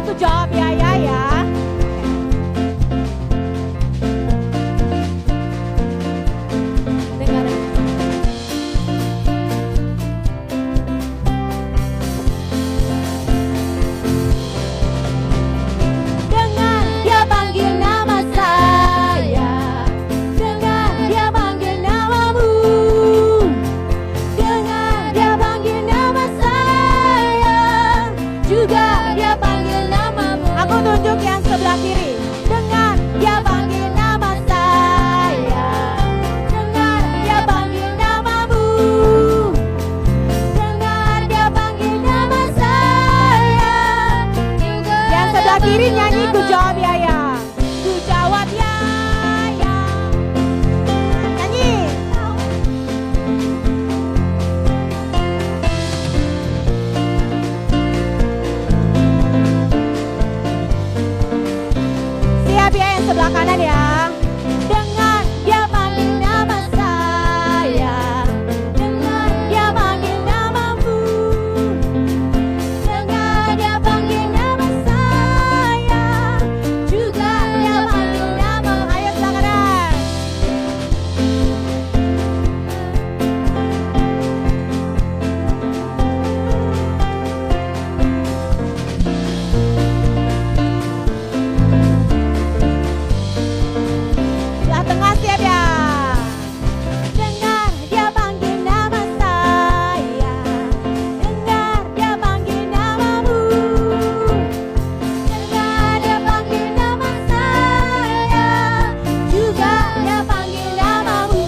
aku jawab ya. Dengar. Dengar dia panggil nama saya, dengar dia panggil namamu, dengar dia panggil nama saya, juga dia panggil namamu. Aku tunjuk yang sebelah kiri. Dengar dia panggil nama saya, dengar dia panggil namamu, dengar dia panggil nama saya, juga. Yang sebelah kiri nyanyi ku jawab ya. Ku jawab ya. Nyanyi. Siap ya yang sebelah kanan ya. Dengar dia panggil nama saya, dengar dia panggil namamu, dengar dia panggil nama saya, juga dia panggil namamu. Ayo sebelah kanan. Sebelah tengah siap ya. Dengar dia panggil nama saya, dengar dia panggil namamu, dengar dia panggil nama saya, juga dia panggil namamu.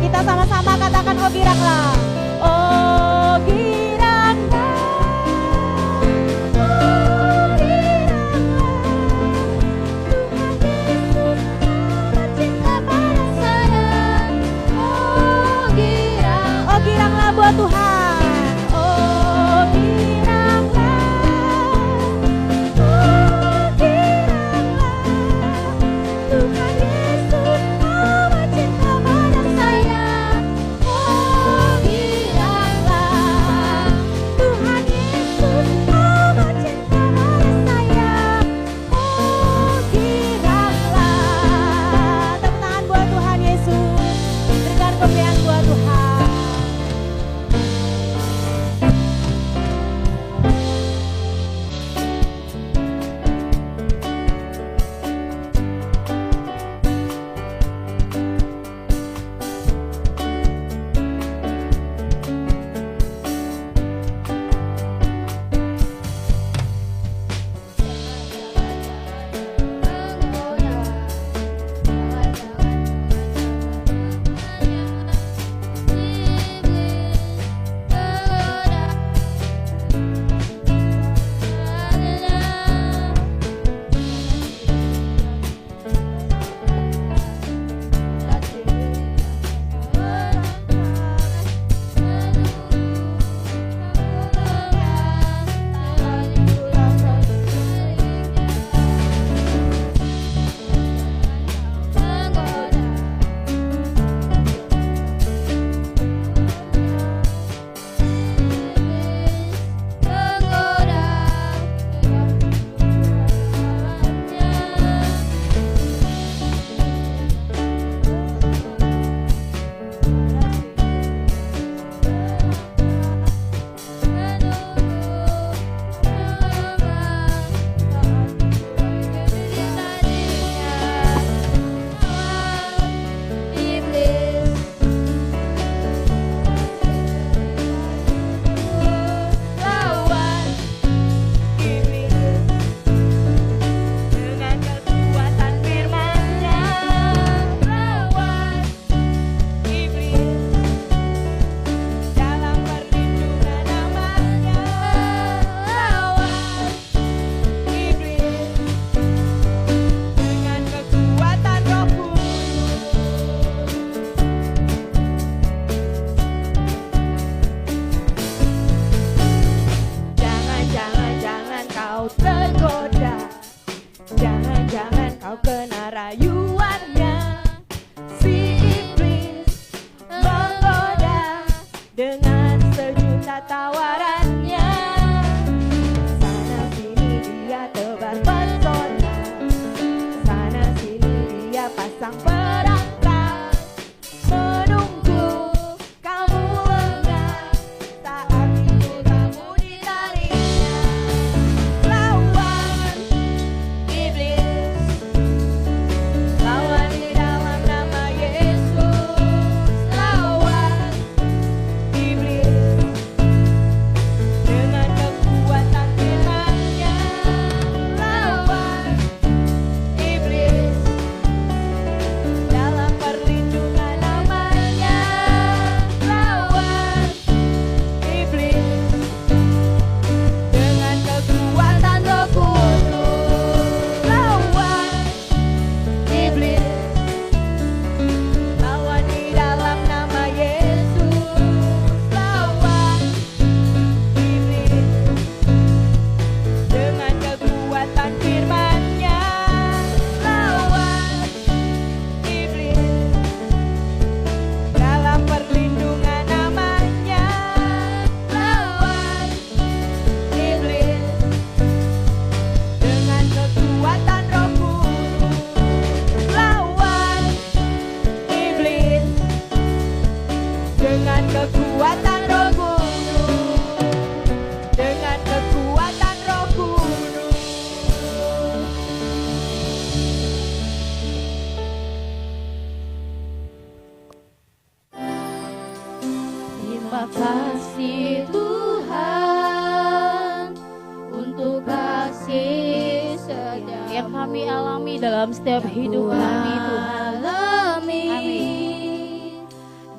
Kita sama-sama katakan oh giranglah. Oh giranglah. Oh giranglah. Tuhan Yesus amat cinta pada saya. Oh giranglah buat Tuhan. Oh giranglah. Oh giranglah. Tuhan Yesus amat cinta pada saya. Oh tawarannya. Sana sini dia tebar pesona, sana sini dia pasang perangkap, menunggu kamu lengah, saat itu kamu ditarinya. Lawan iblis, lawan di dalam nama Yesus. Lawan iblis dengan kekuatan firman-Nya. Lawan iblis dalam perlindungan namanya. Lawan iblis dengan kekuatan Roh Kudus. Lawan iblis, lawan di dalam nama Yesus. Lawan iblis dengan kekuatan firman-Nya. Lawan iblis dalam perlindungan namanya. Lawan iblis dengan kekuatan Roh Kudus. Lawan iblis dengan kekuatan Roh Kudus. Dengan kekuatan Roh Kudus. Terima kasih Tuhan untuk kasih setia yang kami alami dalam setiap hidup kami Tuhan. Amin.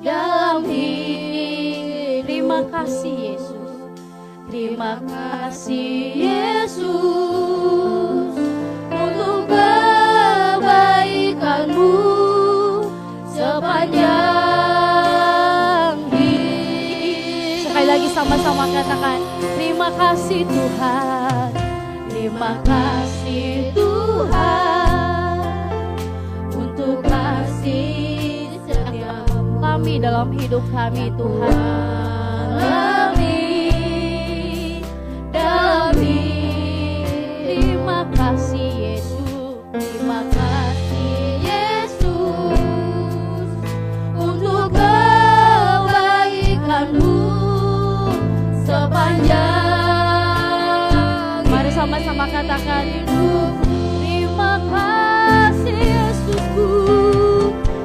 Dalam hidup. Terima kasih Yesus. Terima kasih Yesus untuk kebaikan-Mu sepanjang hidup. Sekali lagi sama-sama katakan, terima kasih Tuhan. Terima kasih Tuhan untuk kasih setia kami dalam hidup kami Tuhan. Amin. Dalam hidup. Terima kasih Yesus. Terima kasih Yesus untuk kebaikan-Mu sepanjang. Mari sama-sama katakan hidup. Terima kasih Yesusku.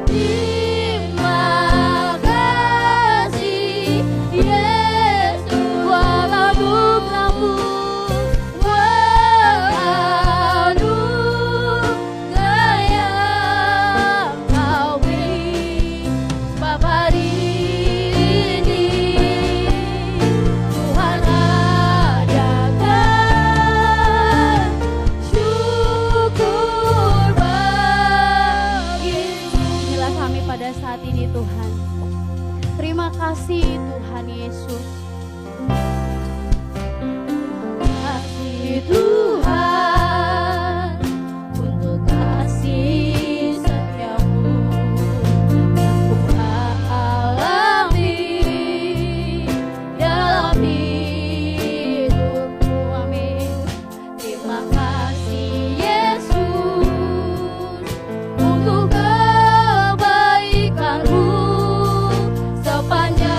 Terima kasih Yesus. kasih Tuhan Yesus. Kasih Tuhan untuk kasih setiamu yang ku alami dalam hidupku. Amin. Terima kasih Yesus untuk kebaikanmu sepanjang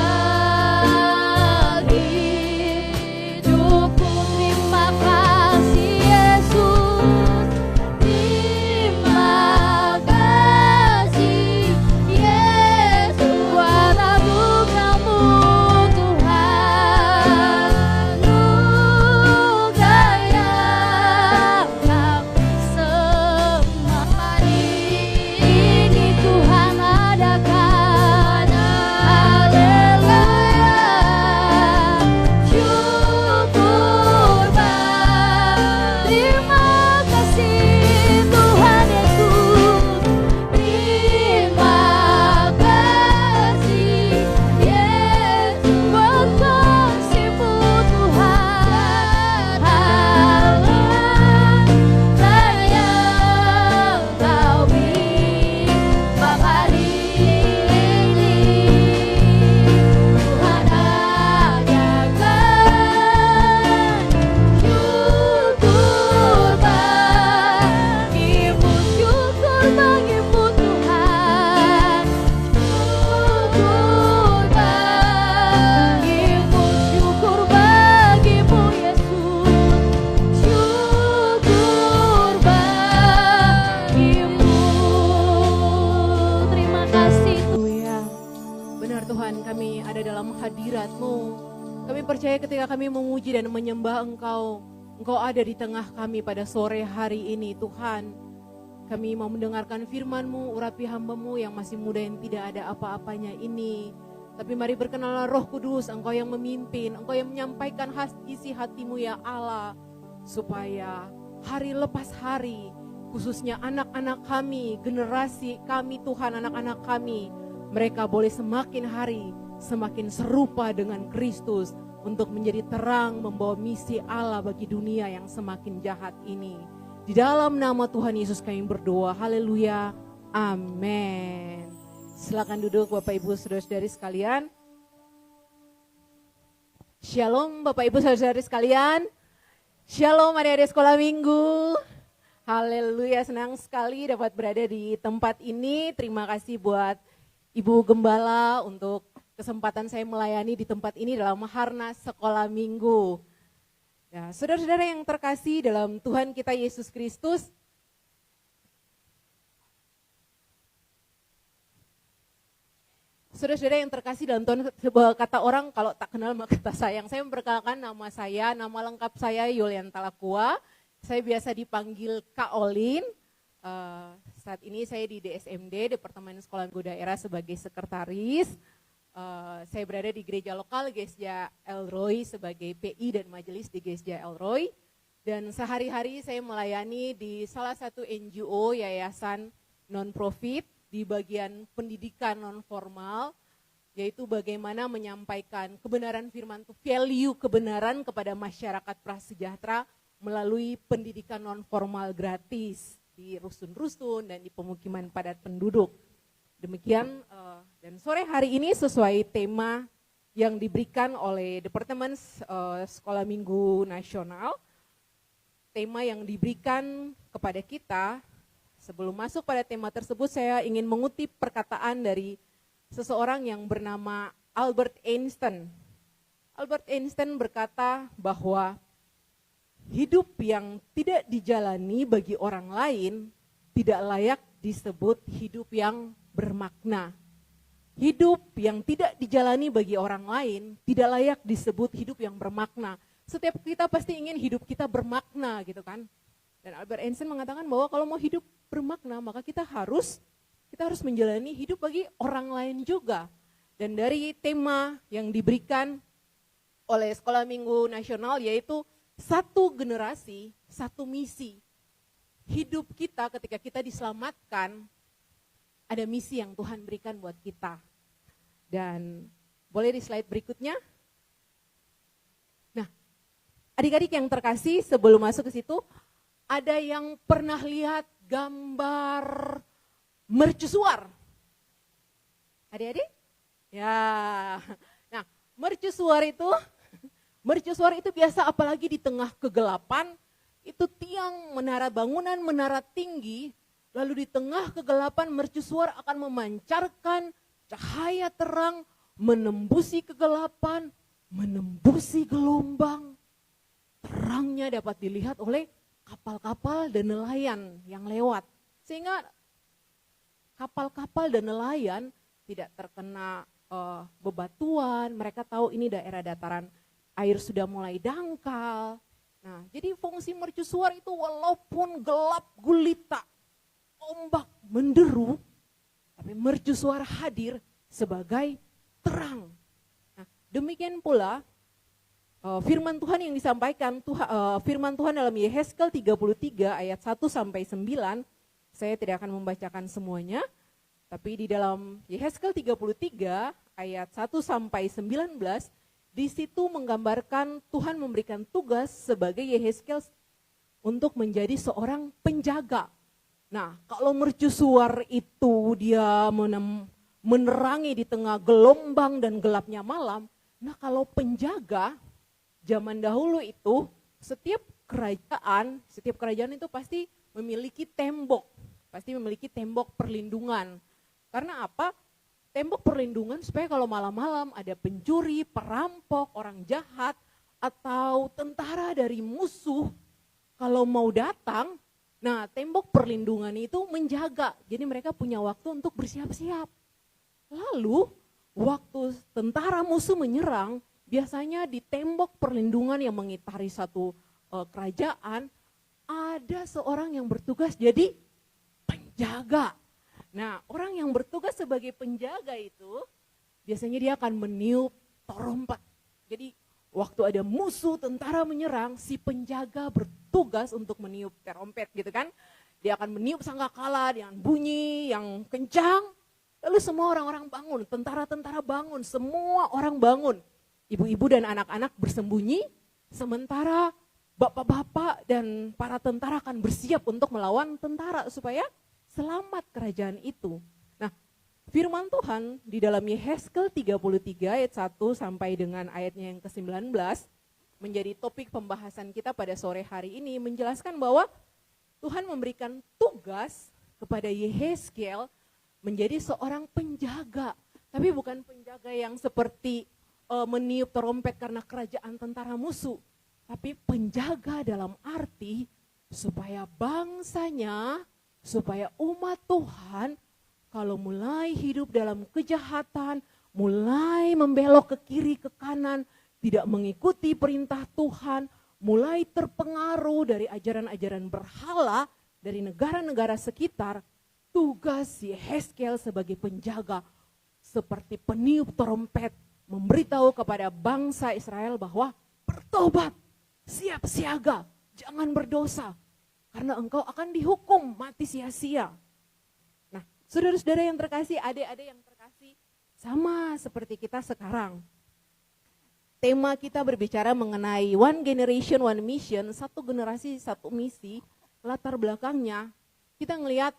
hidupku. Terima kasih Tuhan, kami ada dalam hadirat-Mu. Kami percaya ketika kami memuji dan menyembah Engkau, Engkau ada di tengah kami pada sore hari ini, Tuhan. Kami mau mendengarkan firman-Mu, urapi hamba-Mu yang masih muda yang tidak ada apa-apanya ini. Tapi mari berkenalah Roh Kudus, Engkau yang memimpin, Engkau yang menyampaikan isi hati-Mu ya Allah. Supaya hari lepas hari, khususnya anak-anak kami, generasi kami Tuhan, anak-anak kami, mereka boleh semakin hari, semakin serupa dengan Kristus untuk menjadi terang membawa misi Allah bagi dunia yang semakin jahat ini. Di dalam nama Tuhan Yesus kami berdoa, haleluya, amin. Silakan duduk Bapak Ibu Saudara-saudari sekalian. Shalom Bapak Ibu Saudara-saudari sekalian. Shalom adik-adik sekolah minggu. Haleluya, senang sekali dapat berada di tempat ini. Terima kasih buat Ibu Gembala untuk kesempatan saya melayani di tempat ini dalam Harnas Sekolah Minggu. Ya, saudara-saudara yang terkasih dalam Tuhan kita Yesus Kristus, saudara-saudara yang terkasih dalam Tuhan, sebuah kata orang kalau tak kenal maka tak sayang. Saya memperkenalkan nama lengkap saya Yulian Talakua. Saya biasa dipanggil Kak Olin. Saat ini saya di DSMD, Departemen Sekolah Minggu Daerah sebagai sekretaris. Saya berada di gereja lokal Gesja Elroy sebagai PI dan majelis di Gesja Elroy. Dan sehari-hari saya melayani di salah satu NGO yayasan non-profit di bagian pendidikan non-formal, yaitu bagaimana menyampaikan kebenaran firman Tuhan, value kebenaran kepada masyarakat prasejahtera melalui pendidikan non-formal gratis di rusun-rusun dan di pemukiman padat penduduk. Demikian, dan sore hari ini sesuai tema yang diberikan oleh Departemen Sekolah Minggu Nasional, tema yang diberikan kepada kita. Sebelum masuk pada tema tersebut, saya ingin mengutip perkataan dari seseorang yang bernama Albert Einstein. Albert Einstein berkata bahwa hidup yang tidak dijalani bagi orang lain tidak layak disebut hidup yang bermakna. Hidup yang tidak dijalani bagi orang lain tidak layak disebut hidup yang bermakna. Setiap kita pasti ingin hidup kita bermakna gitu kan. Dan Albert Einstein mengatakan bahwa kalau mau hidup bermakna maka kita harus menjalani hidup bagi orang lain juga. Dan dari tema yang diberikan oleh Sekolah Minggu Nasional yaitu satu generasi, satu misi. Hidup kita ketika kita diselamatkan, ada misi yang Tuhan berikan buat kita. Dan boleh di slide berikutnya. Nah, adik-adik yang terkasih, sebelum masuk ke situ, ada yang pernah lihat gambar mercusuar? Adik-adik? Ya, nah mercusuar itu biasa apalagi di tengah kegelapan, itu tiang menara bangunan, menara tinggi, lalu di tengah kegelapan mercusuar akan memancarkan cahaya terang, menembusi kegelapan, menembusi gelombang. Terangnya dapat dilihat oleh kapal-kapal dan nelayan yang lewat. Sehingga kapal-kapal dan nelayan tidak terkena bebatuan, mereka tahu ini daerah dataran air sudah mulai dangkal. Nah, jadi fungsi mercusuar itu walaupun gelap gulita, ombak menderu, tapi mercusuar hadir sebagai terang. Nah, demikian pula firman Tuhan yang disampaikan, firman Tuhan dalam Yehezkel 33 ayat 1 sampai 9, saya tidak akan membacakan semuanya, tapi di dalam Yehezkel 33 ayat 1 sampai 19, di situ menggambarkan Tuhan memberikan tugas sebagai Yehezkel untuk menjadi seorang penjaga. Nah, kalau mercusuar itu dia menerangi di tengah gelombang dan gelapnya malam, nah kalau penjaga zaman dahulu itu setiap kerajaan itu pasti memiliki tembok perlindungan. Karena apa? Tembok perlindungan supaya kalau malam-malam ada pencuri, perampok, orang jahat, atau tentara dari musuh, kalau mau datang, nah tembok perlindungan itu menjaga. Jadi mereka punya waktu untuk bersiap-siap. Lalu waktu tentara musuh menyerang, biasanya di tembok perlindungan yang mengitari satu kerajaan, ada seorang yang bertugas jadi penjaga. Nah, orang yang bertugas sebagai penjaga itu, biasanya dia akan meniup trompet. Jadi waktu ada musuh tentara menyerang, si penjaga bertugas untuk meniup trompet gitu kan. Dia akan meniup sangkakala dengan bunyi yang kencang. Lalu semua orang-orang bangun, tentara-tentara bangun, semua orang bangun. Ibu-ibu dan anak-anak bersembunyi, sementara bapak-bapak dan para tentara akan bersiap untuk melawan tentara supaya selamat kerajaan itu. Nah, firman Tuhan di dalam Yehezkel 33 ayat 1 sampai dengan ayatnya yang ke-19 menjadi topik pembahasan kita pada sore hari ini, menjelaskan bahwa Tuhan memberikan tugas kepada Yehezkel menjadi seorang penjaga. Tapi bukan penjaga yang seperti meniup trompet karena kerajaan tentara musuh. Tapi penjaga dalam arti supaya bangsanya, supaya umat Tuhan kalau mulai hidup dalam kejahatan, mulai membelok ke kiri ke kanan, tidak mengikuti perintah Tuhan, mulai terpengaruh dari ajaran-ajaran berhala dari negara-negara sekitar, tugas Yehezkel sebagai penjaga seperti peniup trompet memberitahu kepada bangsa Israel bahwa bertobat, siap siaga, jangan berdosa, karena engkau akan dihukum mati sia-sia. Nah, saudara-saudara yang terkasih, adik-adik yang terkasih, sama seperti kita sekarang. Tema kita berbicara mengenai One Generation, One Mission, satu generasi, satu misi. Latar belakangnya, kita ngelihat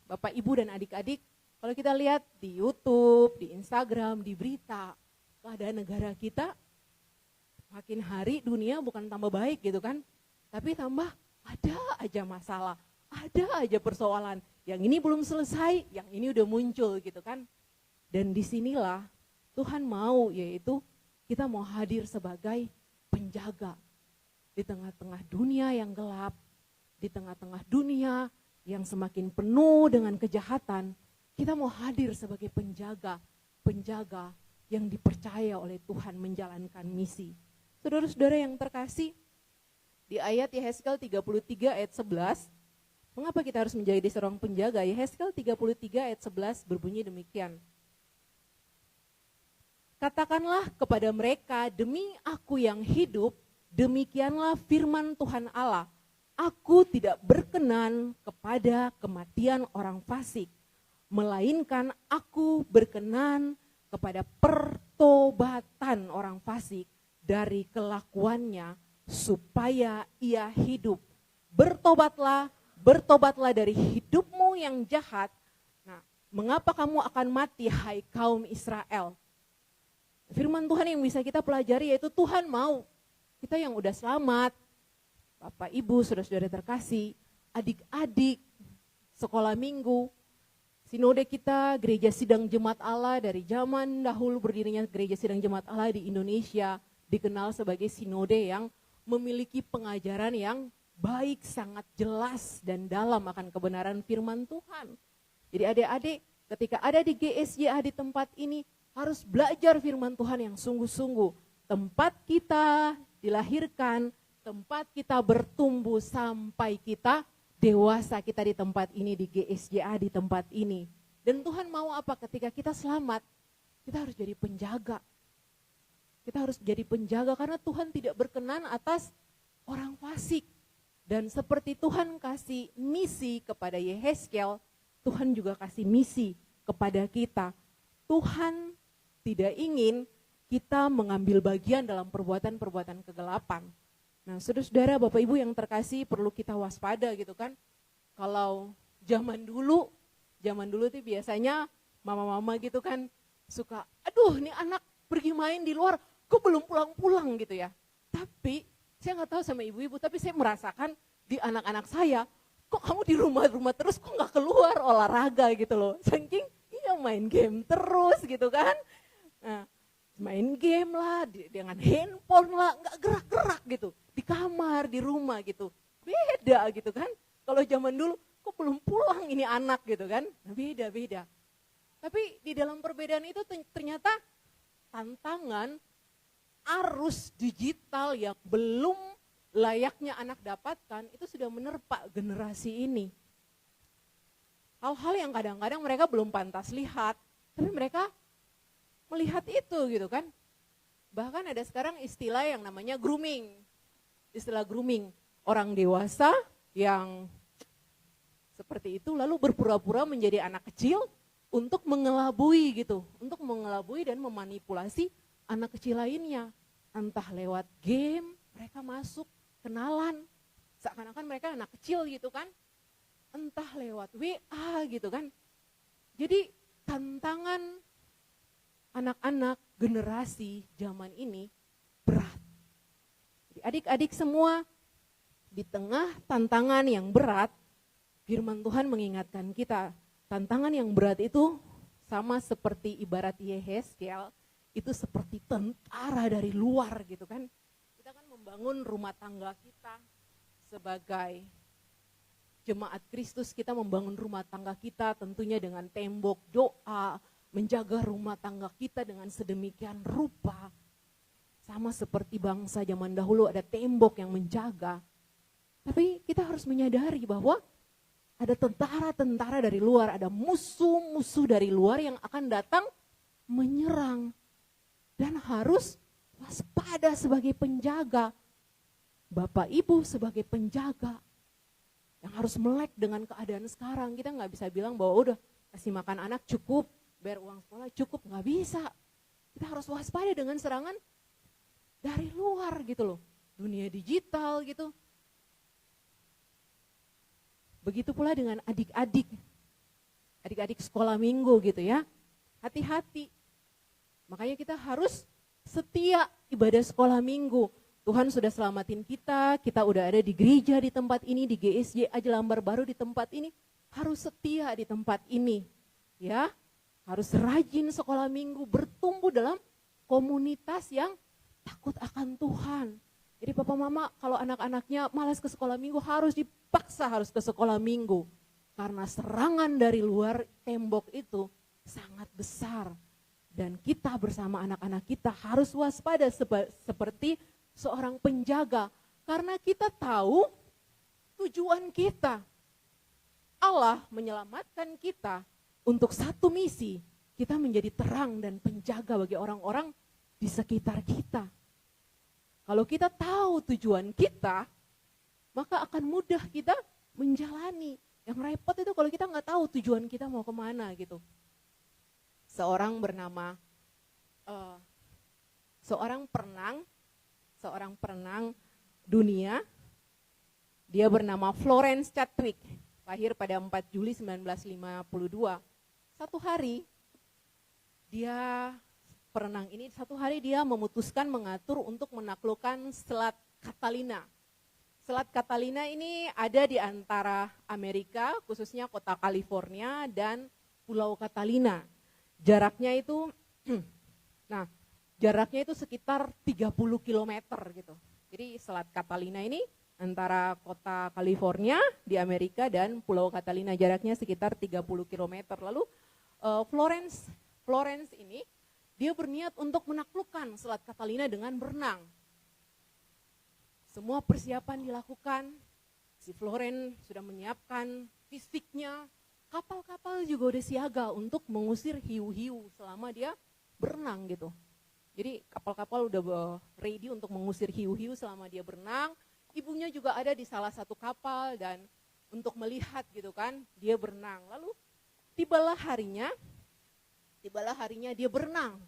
Bapak, Ibu, dan adik-adik, kalau kita lihat di YouTube, di Instagram, di berita, keadaan negara kita, makin hari dunia bukan tambah baik gitu kan, tapi tambah ada aja masalah, ada aja persoalan. Yang ini belum selesai, yang ini udah muncul gitu kan. Dan disinilah Tuhan mau, yaitu kita mau hadir sebagai penjaga. Di tengah-tengah dunia yang gelap, di tengah-tengah dunia yang semakin penuh dengan kejahatan, kita mau hadir sebagai penjaga, penjaga yang dipercaya oleh Tuhan menjalankan misi. Saudara-saudara yang terkasih, di ayat Yehezkel 33 ayat 11, mengapa kita harus menjadi seorang penjaga? Yehezkel 33 ayat 11 berbunyi demikian. Katakanlah kepada mereka, demi aku yang hidup, demikianlah firman Tuhan Allah, aku tidak berkenan kepada kematian orang fasik, melainkan aku berkenan kepada pertobatan orang fasik dari kelakuannya supaya ia hidup. Bertobatlah, bertobatlah dari hidupmu yang jahat. Nah, mengapa kamu akan mati, hai kaum Israel? Firman Tuhan yang bisa kita pelajari yaitu Tuhan mau kita yang udah selamat, Bapak, Ibu, saudara-saudara terkasih, adik-adik, sekolah minggu, sinode kita, Gereja Sidang Jemaat Allah dari zaman dahulu berdirinya Gereja Sidang Jemaat Allah di Indonesia, dikenal sebagai sinode yang memiliki pengajaran yang baik, sangat jelas dan dalam akan kebenaran firman Tuhan. Jadi adik-adik ketika ada di GSJA di tempat ini harus belajar firman Tuhan yang sungguh-sungguh. Tempat kita dilahirkan, tempat kita bertumbuh sampai kita dewasa, kita di tempat ini, di GSJA di tempat ini. Dan Tuhan mau apa ketika kita selamat? Kita harus jadi penjaga. Kita harus jadi penjaga karena Tuhan tidak berkenan atas orang fasik. Dan seperti Tuhan kasih misi kepada Yehezkel, Tuhan juga kasih misi kepada kita. Tuhan tidak ingin kita mengambil bagian dalam perbuatan-perbuatan kegelapan. Nah, saudara-saudara, Bapak Ibu yang terkasih, perlu kita waspada gitu kan. Kalau zaman dulu tuh biasanya mama-mama gitu kan suka, aduh ini anak pergi main di luar, kok belum pulang-pulang gitu ya. Tapi saya nggak tahu sama ibu-ibu, tapi saya merasakan di anak-anak saya, kok kamu di rumah terus, kok nggak keluar olahraga gitu loh. Saking main game terus gitu kan. Nah, main game lah, dengan handphone lah, nggak gerak-gerak gitu. Di kamar, di rumah gitu. Beda gitu kan. Kalau zaman dulu, kok belum pulang ini anak gitu kan. Nah, beda-beda. Tapi di dalam perbedaan itu ternyata tantangan arus digital yang belum layaknya anak dapatkan itu sudah menerpa generasi ini. Hal-hal yang kadang-kadang mereka belum pantas lihat, tapi mereka melihat itu gitu kan. Bahkan ada sekarang istilah yang namanya grooming. Istilah grooming, orang dewasa yang seperti itu lalu berpura-pura menjadi anak kecil untuk mengelabui gitu, untuk mengelabui dan memanipulasi anak kecil lainnya. Entah lewat game, mereka masuk, kenalan, seakan-akan mereka anak kecil gitu kan. Entah lewat WA gitu kan. Jadi tantangan anak-anak generasi zaman ini berat. Jadi adik-adik semua, di tengah tantangan yang berat, firman Tuhan mengingatkan kita, tantangan yang berat itu sama seperti ibarat Yehezkiel, itu seperti tentara dari luar gitu kan. Kita kan membangun rumah tangga kita sebagai jemaat Kristus, kita membangun rumah tangga kita tentunya dengan tembok doa, menjaga rumah tangga kita dengan sedemikian rupa. Sama seperti bangsa zaman dahulu ada tembok yang menjaga. Tapi kita harus menyadari bahwa ada tentara-tentara dari luar, ada musuh-musuh dari luar yang akan datang menyerang. Dan harus waspada sebagai penjaga. Bapak Ibu sebagai penjaga yang harus melek dengan keadaan sekarang. Kita nggak bisa bilang bahwa udah kasih makan anak cukup, bayar uang sekolah cukup, nggak bisa. Kita harus waspada dengan serangan dari luar gitu loh. Dunia digital gitu. Begitu pula dengan adik-adik sekolah minggu gitu ya. Hati-hati. Makanya kita harus setia ibadah sekolah minggu. Tuhan sudah selamatin kita udah ada di gereja di tempat ini, di GSJ Aja Lambar Baru di tempat ini. Harus setia di tempat ini. Ya, harus rajin sekolah minggu, bertumbuh dalam komunitas yang takut akan Tuhan. Jadi papa mama kalau anak-anaknya malas ke sekolah minggu harus dipaksa harus ke sekolah minggu. Karena serangan dari luar tembok itu sangat besar. Dan kita bersama anak-anak kita harus waspada seperti seorang penjaga. Karena kita tahu tujuan kita. Allah menyelamatkan kita untuk satu misi. Kita menjadi terang dan penjaga bagi orang-orang di sekitar kita. Kalau kita tahu tujuan kita, maka akan mudah kita menjalani. Yang repot itu kalau kita nggak tahu tujuan kita mau kemana gitu. Seorang perenang dunia, dia bernama Florence Chadwick, lahir pada 4 Juli 1952. Satu hari dia memutuskan mengatur untuk menaklukkan Selat Catalina. Selat Catalina ini ada di antara Amerika, khususnya kota California dan Pulau Catalina. Jaraknya itu sekitar 30 km gitu. Jadi Selat Catalina ini antara kota California di Amerika dan Pulau Catalina jaraknya sekitar 30 km. Lalu Florence ini dia berniat untuk menaklukkan Selat Catalina dengan berenang. Semua persiapan dilakukan, si Florence sudah menyiapkan fisiknya, kapal-kapal juga udah siaga untuk mengusir hiu-hiu selama dia berenang gitu. Jadi kapal-kapal udah ready untuk mengusir hiu-hiu selama dia berenang. Ibunya juga ada di salah satu kapal dan untuk melihat gitu kan, dia berenang. Lalu tibalah harinya dia berenang.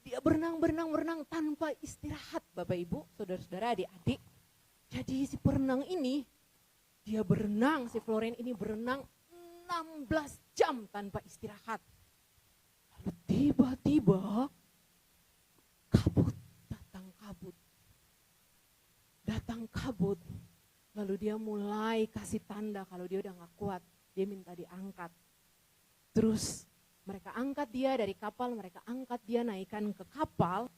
Dia berenang tanpa istirahat Bapak Ibu, saudara-saudara, adik-adik. Jadi si perenang ini, dia berenang, si Florence ini berenang 16 jam tanpa istirahat. Lalu tiba-tiba datang kabut. Lalu dia mulai kasih tanda kalau dia udah gak kuat, dia minta diangkat. Terus mereka angkat dia dari kapal, mereka angkat dia naikkan ke kapal.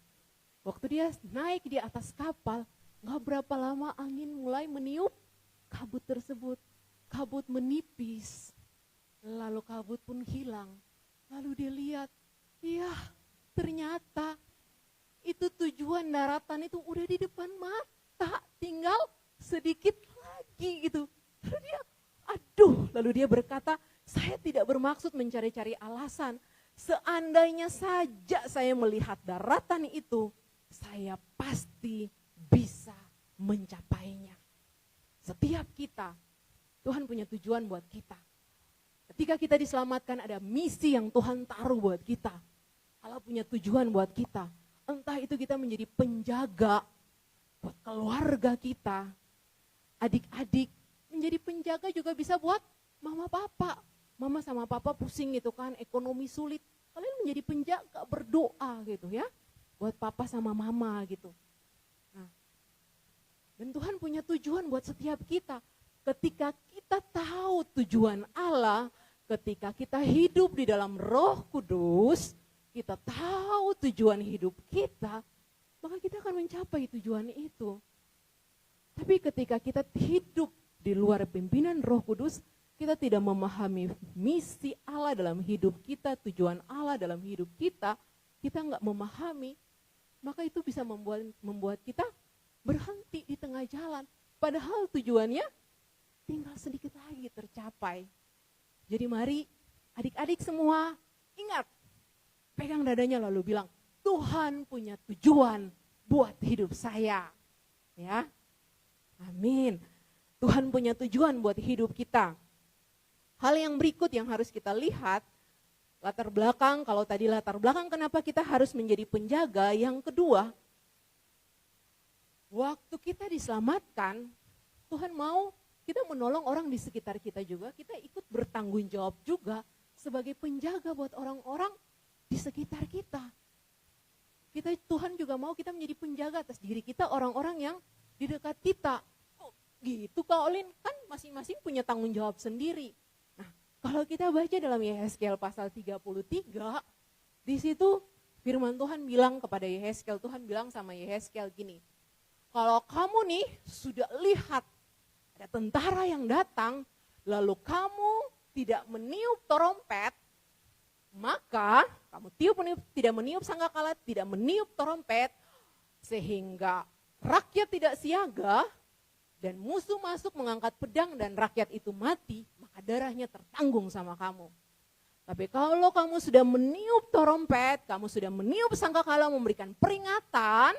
Waktu dia naik di atas kapal, gak berapa lama angin mulai meniup kabut tersebut. Kabut menipis, lalu kabut pun hilang. Lalu dia lihat, iya ternyata itu tujuan daratan itu udah di depan mata, tinggal sedikit lagi gitu. Lalu dia berkata, saya tidak bermaksud mencari-cari alasan. Seandainya saja saya melihat daratan itu, saya pasti bisa mencapainya. Setiap kita, Tuhan punya tujuan buat kita. Ketika kita diselamatkan ada misi yang Tuhan taruh buat kita. Allah punya tujuan buat kita. Entah itu kita menjadi penjaga buat keluarga kita. Adik-adik menjadi penjaga juga bisa buat mama papa. Mama sama papa pusing gitu kan, ekonomi sulit. Kalian menjadi penjaga, berdoa gitu ya. Buat papa sama mama gitu. Nah, dan Tuhan punya tujuan buat setiap kita. Ketika kita tahu tujuan Allah, ketika kita hidup di dalam Roh Kudus, kita tahu tujuan hidup kita, maka kita akan mencapai tujuan itu. Tapi ketika kita hidup di luar pimpinan Roh Kudus, kita tidak memahami misi Allah dalam hidup kita, tujuan Allah dalam hidup kita nggak memahami, maka itu bisa membuat kita berhenti di tengah jalan. Padahal tujuannya tinggal sedikit lagi tercapai. Jadi mari adik-adik semua ingat, pegang dadanya lalu bilang, Tuhan punya tujuan buat hidup saya. Ya, amin. Tuhan punya tujuan buat hidup kita. Hal yang berikut yang harus kita lihat, latar belakang, kalau tadi latar belakang kenapa kita harus menjadi penjaga, yang kedua, waktu kita diselamatkan, Tuhan mau kita menolong orang di sekitar kita juga, kita ikut bertanggung jawab juga sebagai penjaga buat orang-orang di sekitar kita. Tuhan juga mau kita menjadi penjaga atas diri kita, orang-orang yang di dekat kita. Oh, gitu Kak Olin, kan masing-masing punya tanggung jawab sendiri. Nah, kalau kita baca dalam Yehezkiel pasal 33, di situ firman Tuhan bilang kepada Yehezkiel, Tuhan bilang sama Yehezkiel gini, kalau kamu nih sudah lihat ada tentara yang datang, lalu kamu tidak meniup trompet, maka kamu tidak meniup sangkakala, tidak meniup trompet, sehingga rakyat tidak siaga, dan musuh masuk mengangkat pedang dan rakyat itu mati, maka darahnya tertanggung sama kamu. Tapi kalau kamu sudah meniup trompet, kamu sudah meniup sangkakala memberikan peringatan,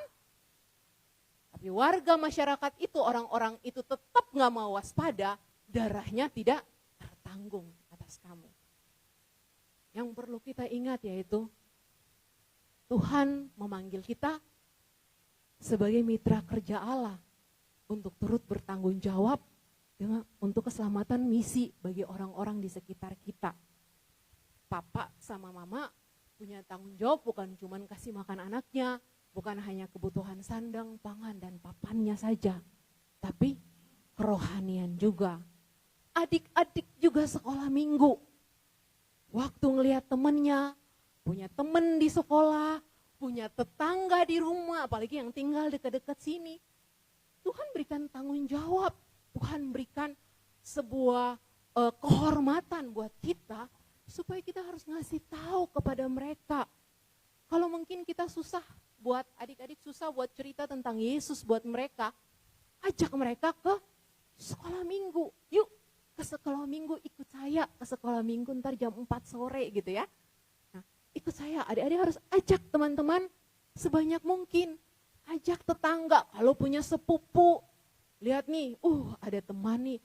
tapi warga masyarakat itu, orang-orang itu tetap gak mau waspada, darahnya tidak tertanggung atas kamu. Yang perlu kita ingat yaitu, Tuhan memanggil kita sebagai mitra kerja Allah untuk turut bertanggung jawab untuk keselamatan misi bagi orang-orang di sekitar kita. Papa sama mama punya tanggung jawab bukan cuma kasih makan anaknya, bukan hanya kebutuhan sandang, pangan, dan papannya saja, tapi kerohanian juga. Adik-adik juga sekolah minggu. Waktu ngelihat temennya, punya temen di sekolah, punya tetangga di rumah, apalagi yang tinggal dekat-dekat sini. Tuhan berikan tanggung jawab, Tuhan berikan sebuah kehormatan buat kita, supaya kita harus ngasih tahu kepada mereka. Kalau mungkin kita susah buat adik-adik, susah buat cerita tentang Yesus buat mereka, ajak mereka ke sekolah minggu. Yuk ke sekolah minggu, ikut saya ke sekolah minggu ntar jam 4 sore gitu ya. Nah, ikut saya, adik-adik harus ajak teman-teman sebanyak mungkin. Ajak tetangga, kalau punya sepupu, lihat nih, ada teman nih,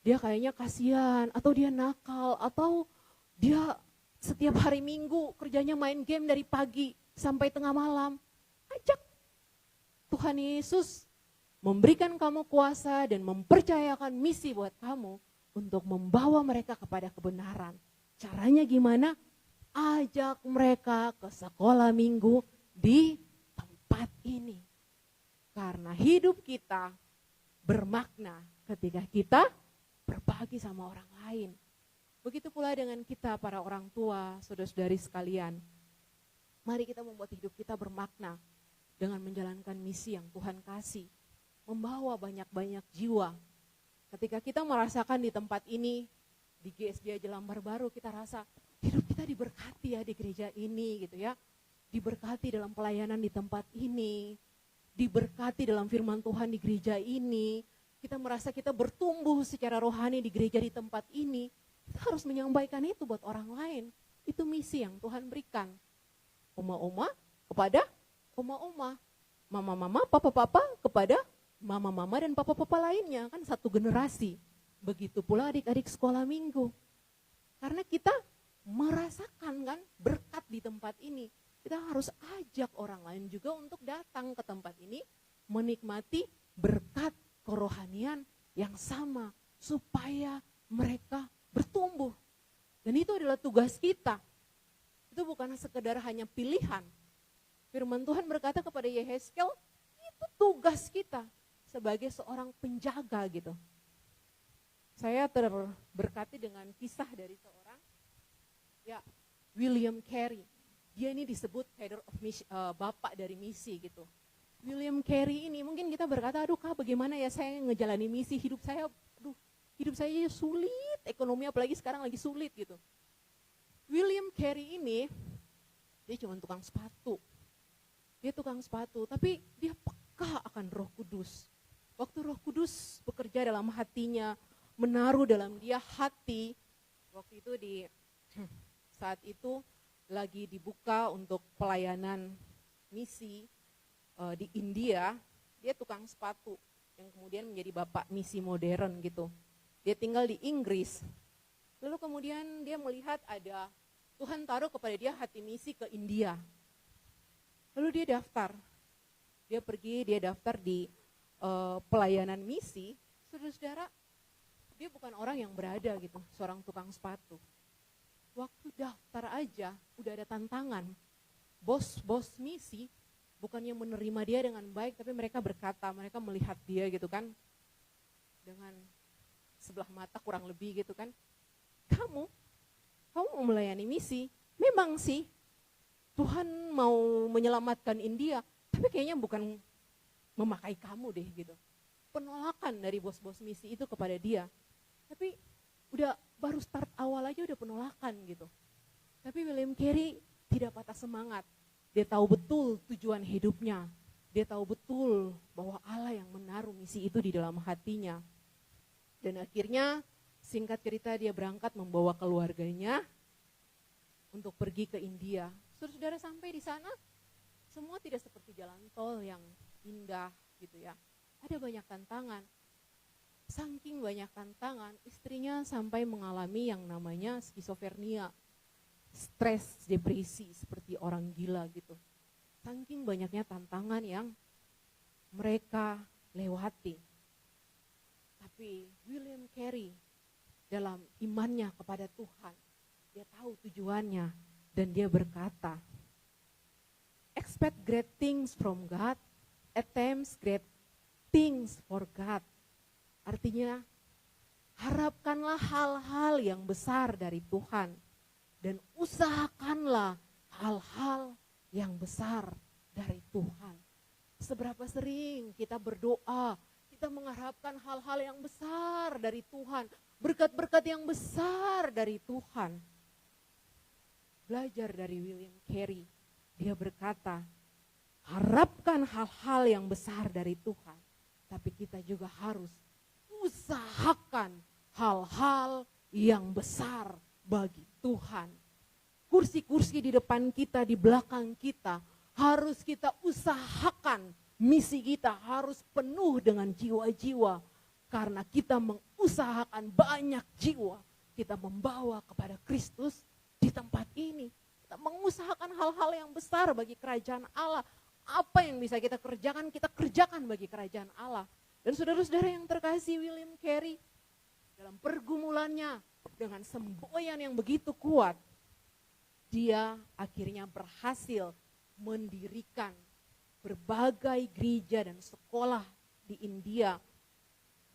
dia kayaknya kasihan, atau dia nakal, atau dia setiap hari Minggu kerjanya main game dari pagi sampai tengah malam. Ajak. Tuhan Yesus memberikan kamu kuasa dan mempercayakan misi buat kamu untuk membawa mereka kepada kebenaran. Caranya gimana? Ajak mereka ke sekolah minggu di tempat ini. Karena hidup kita bermakna ketika kita berbagi sama orang lain. Begitu pula dengan kita para orang tua, saudara-saudari sekalian. Mari kita membuat hidup kita bermakna dengan menjalankan misi yang Tuhan kasih. Membawa banyak-banyak jiwa. Ketika kita merasakan di tempat ini, di GSJ Jelambar Baru, kita rasa hidup kita kita diberkati ya di gereja ini gitu ya. Diberkati dalam pelayanan di tempat ini, diberkati dalam firman Tuhan di gereja ini. Kita merasa kita bertumbuh secara rohani di gereja di tempat ini. Kita harus menyampaikan itu buat orang lain. Itu misi yang Tuhan berikan. Oma-oma kepada oma-oma, mama-mama, papa-papa kepada mama-mama dan papa-papa lainnya. Kan satu generasi. Begitu pula adik-adik sekolah minggu. Karena kita merasakan kan berkat di tempat ini. Kita harus ajak orang lain juga untuk datang ke tempat ini, menikmati berkat kerohanian yang sama, supaya mereka bertumbuh. Dan itu adalah tugas kita. Itu bukan sekedar hanya pilihan. Firman Tuhan berkata kepada Yehezkel, itu tugas kita sebagai seorang penjaga gitu. Saya terberkati dengan kisah dari seorang William Carey. Dia ini disebut father of mission, bapak dari misi gitu. William Carey ini mungkin kita berkata, aduh Kak bagaimana ya saya ngejalani misi, hidup saya sulit, ekonomi apalagi sekarang lagi sulit gitu. William Carey ini, dia cuma tukang sepatu. Dia tukang sepatu, tapi dia peka akan Roh Kudus. Waktu Roh Kudus bekerja dalam hatinya, menaruh dalam dia hati, waktu itu saat itu lagi dibuka untuk pelayanan misi di India, dia tukang sepatu yang kemudian menjadi bapak misi modern gitu. Dia tinggal di Inggris. Lalu kemudian dia melihat ada Tuhan taruh kepada dia hati misi ke India. Lalu dia daftar. Dia pergi, dia daftar di pelayanan misi. Saudara-saudara, dia bukan orang yang berada gitu, seorang tukang sepatu. Waktu daftar aja udah ada tantangan. Bos-bos misi bukannya menerima dia dengan baik, tapi mereka berkata, mereka melihat dia gitu kan, dengan sebelah mata kurang lebih gitu kan. Kamu mau melayani misi, memang sih Tuhan mau menyelamatkan India, tapi kayaknya bukan memakai kamu deh gitu. Penolakan dari bos-bos misi itu kepada dia. Tapi udah baru start awal aja udah penolakan gitu. Tapi William Carey tidak patah semangat. Dia tahu betul tujuan hidupnya. Dia tahu betul bahwa Allah yang menaruh misi itu di dalam hatinya. Dan akhirnya singkat cerita dia berangkat membawa keluarganya untuk pergi ke India. Saudara-saudara sampai di sana semua tidak seperti jalan tol yang indah gitu ya. Ada banyak tantangan. Saking banyak tantangan, istrinya sampai mengalami yang namanya skizofrenia, stres, depresi, seperti orang gila gitu. Saking banyaknya tantangan yang mereka lewati. Tapi William Carey dalam imannya kepada Tuhan, dia tahu tujuannya dan dia berkata, expect great things from God, attempt great things for God. Artinya, harapkanlah hal-hal yang besar dari Tuhan dan usahakanlah hal-hal yang besar dari Tuhan. Seberapa sering kita berdoa, kita mengharapkan hal-hal yang besar dari Tuhan, berkat-berkat yang besar dari Tuhan. Belajar dari William Carey, dia berkata, harapkan hal-hal yang besar dari Tuhan, tapi kita juga harus usahakan hal-hal yang besar bagi Tuhan. Kursi-kursi di depan kita, di belakang kita, harus kita usahakan. Misi kita harus penuh dengan jiwa-jiwa. Karena kita mengusahakan banyak jiwa. Kita membawa kepada Kristus di tempat ini. Kita mengusahakan hal-hal yang besar bagi kerajaan Allah. Apa yang bisa kita kerjakan bagi kerajaan Allah. Dan saudara-saudara yang terkasih, William Carey dalam pergumulannya dengan semboyan yang begitu kuat, dia akhirnya berhasil mendirikan berbagai gereja dan sekolah di India.